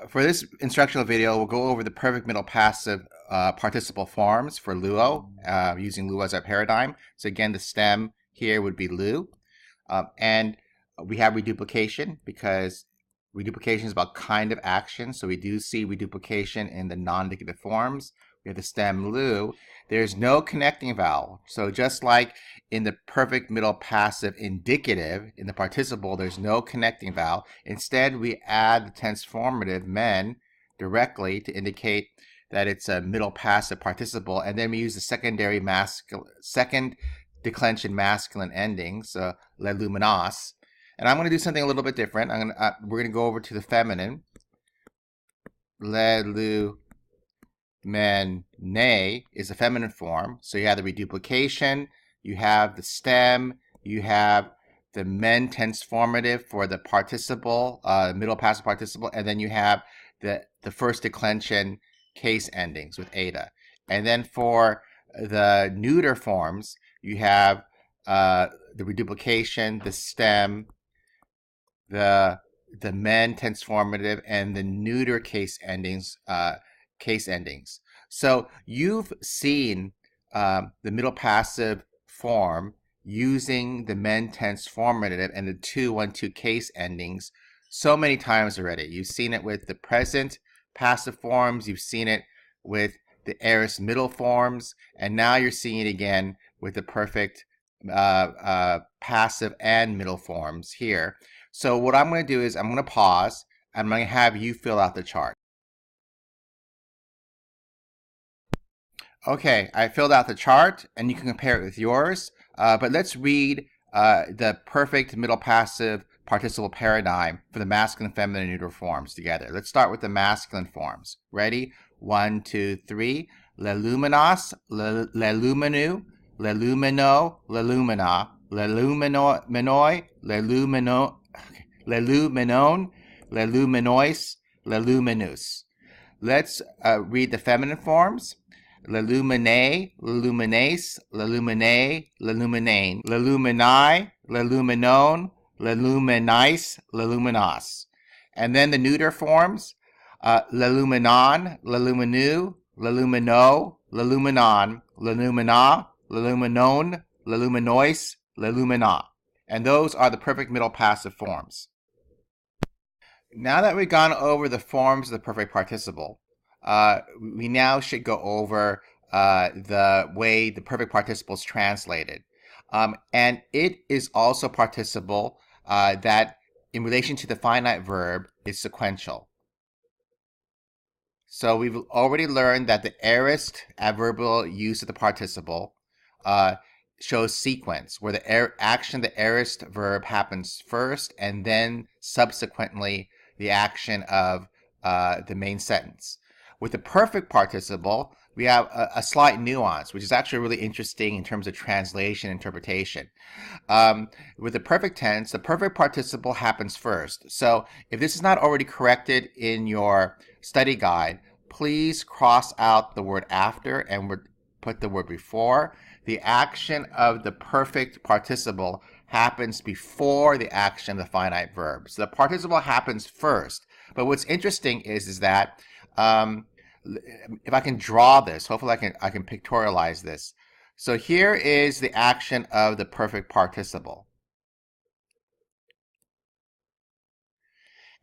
For this instructional video, we'll go over the perfect middle passive participle forms for luo, using luo as our paradigm. So again, the stem here would be lu. And we have reduplication because reduplication is about kind of action. So we do see reduplication in the non-indicative forms. We have the stem lu. There's no connecting vowel. So just like in the perfect middle passive indicative, in the participle, there's no connecting vowel. Instead, we add the tense formative men directly to indicate that it's a middle passive participle. And then we use the second declension masculine ending, so le luminos. And I'm going to do something a little bit different. We're going to go over to the feminine. Le lu men ne is a feminine form. So you have the reduplication, you have the stem, you have the men tense formative for the participle, middle passive participle, and then you have the first declension case endings with eta. And then for the neuter forms, you have the reduplication, the stem, the men tense formative, and the neuter case endings. So you've seen the middle passive form using the men tense formative and the 2-1-2 case endings so many times already. You've seen it with the present passive forms, you've seen it with the aorist middle forms, and now you're seeing it again with the perfect passive and middle forms here. So what I'm going to do is I'm going to pause. I'm going to have you fill out the chart. Okay, I filled out the chart, and you can compare it with yours. But let's read the perfect middle passive participle paradigm for the masculine, feminine, and neuter forms together. Let's start with the masculine forms. Ready? 1, 2, 3. Le luminos, le luminu, le lumino, le lumina, le luminoi, le lumino, le luminon, le luminois, le luminus. Let's read the feminine forms. Le lumine, le lumines, le lumine, le luminane, le luminae, le luminon, le luminais, le luminos. And then the neuter forms, le luminon, le luminu, le lumino, le luminon, le lumina, le luminon, le luminois, le lumina. And those are the perfect middle passive forms. Now that we've gone over the forms of the perfect participle, we now should go over the way the perfect participle is translated. And it is also participle that, in relation to the finite verb, is sequential. So we've already learned that the aorist adverbial use of the participle shows sequence, where the action, the aorist verb, happens first, and then subsequently the action of the main sentence. With the perfect participle, we have a slight nuance, which is actually really interesting in terms of translation interpretation. With the perfect tense, the perfect participle happens first. So if this is not already corrected in your study guide, please cross out the word after and put the word before. The action of the perfect participle happens before the action of the finite verb. So the participle happens first. But what's interesting is that if I can draw this, hopefully I can pictorialize this. So here is the action of the perfect participle.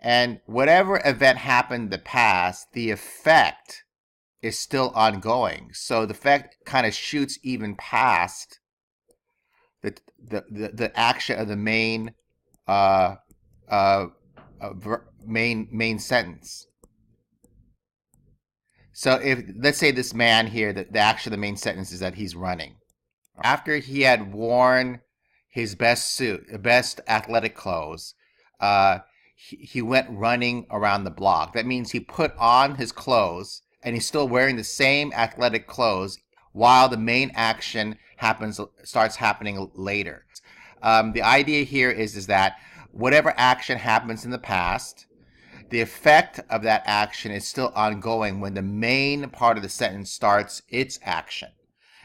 And whatever event happened in the past, the effect is still ongoing. So the effect kind of shoots even past the action of the main sentence. So if, let's say this man here, the action of the main sentence is that he's running. After he had worn his best suit, best athletic clothes, he went running around the block. That means he put on his clothes and he's still wearing the same athletic clothes while the main action starts happening later. The idea here is that whatever action happens in the past, the effect of that action is still ongoing when the main part of the sentence starts its action.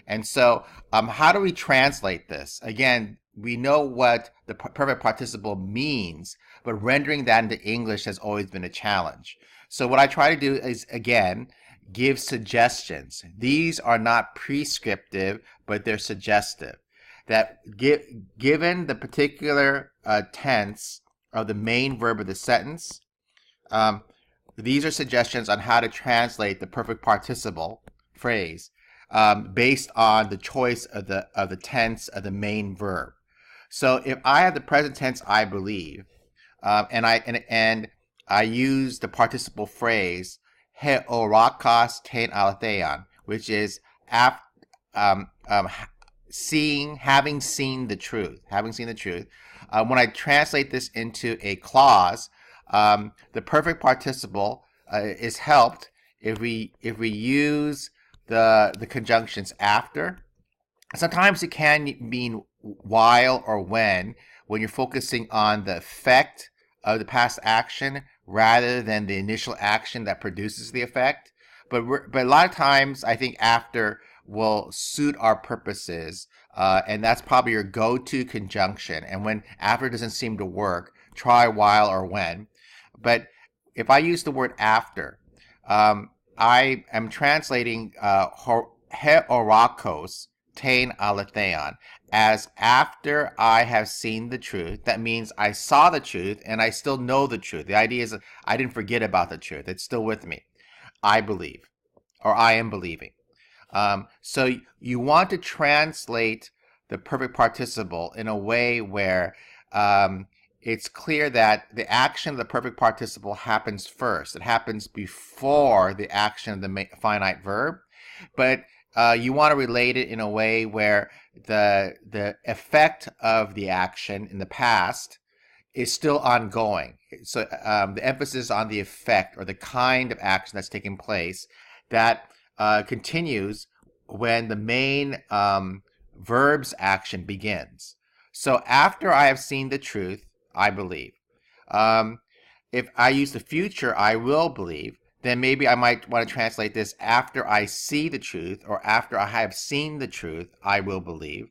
And so how do we translate this? Again, we know what the perfect participle means, but rendering that into English has always been a challenge. So what I try to do is, again, give suggestions. These are not prescriptive, but they're suggestive. That given the particular tense of the main verb of the sentence, these are suggestions on how to translate the perfect participle phrase based on the choice of the tense of the main verb. So if I have the present tense I believe, and I use the participle phrase he orakos ten aletheon, which is having seen the truth. When I translate this into a clause, the perfect participle is helped if we use the conjunctions after. Sometimes it can mean while or when you're focusing on the effect of the past action rather than the initial action that produces the effect. But a lot of times, I think after will suit our purposes, and that's probably your go-to conjunction. And when after doesn't seem to work, try while or when. But if I use the word after, I am translating he orakos tein aletheon as after I have seen the truth. That means I saw the truth and I still know the truth. The idea is I didn't forget about the truth. It's still with me. I believe, or I am believing. So you want to translate the perfect participle in a way where it's clear that the action of the perfect participle happens first. It happens before the action of the finite verb, but you want to relate it in a way where the effect of the action in the past is still ongoing. So the emphasis on the effect or the kind of action that's taking place that continues when the main verb's action begins. So after I have seen the truth, I believe. If I use the future, I will believe, then maybe I might want to translate this after I see the truth, or after I have seen the truth, I will believe.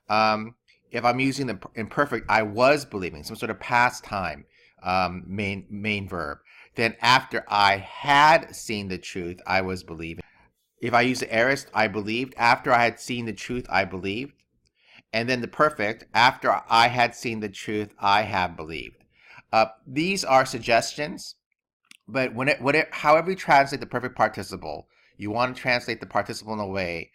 If I'm using the imperfect, I was believing, some sort of past time main verb, then after I had seen the truth, I was believing. If I use the aorist, I believed. After I had seen the truth, I believed. And then the perfect, after I had seen the truth, I have believed. These are suggestions, but however you translate the perfect participle, you want to translate the participle in a way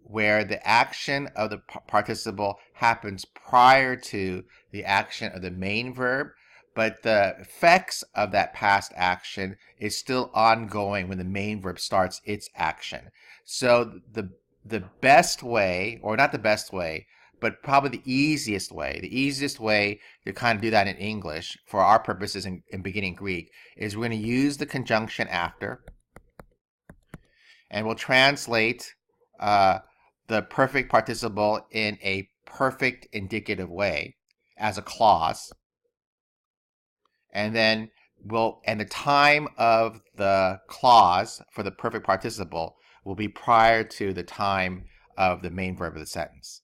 where the action of the participle happens prior to the action of the main verb, but the effects of that past action is still ongoing when the main verb starts its action. So the best way, or not the best way, but probably the easiest way to kind of do that in English for our purposes in beginning Greek is we're going to use the conjunction after, and we'll translate the perfect participle in a perfect indicative way as a clause, and then the time of the clause for the perfect participle will be prior to the time of the main verb of the sentence.